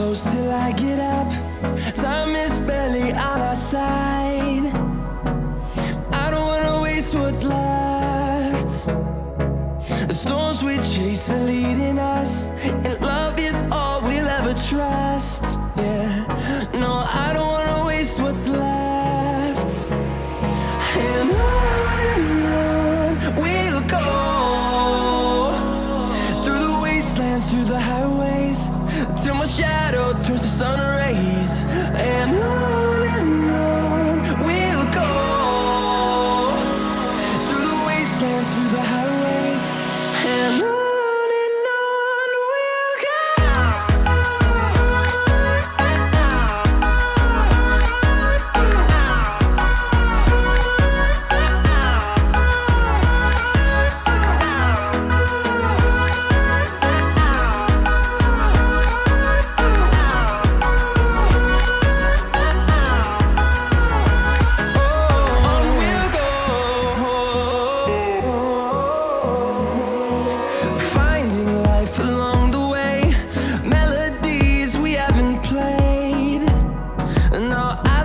close till I get up. Time is barely on our side. I don't wanna waste what's left. The storms we chase are leading us, and love is all we'll ever trust. Yeah, no, I don't wanna waste what's left. And on we'll go, through the wastelands, through the highways, till my shadow turns to sun rays. And on we'll go, through the wastelands, through the highways, and on we'll go. Finding life along the way, melodies we haven't played. No, I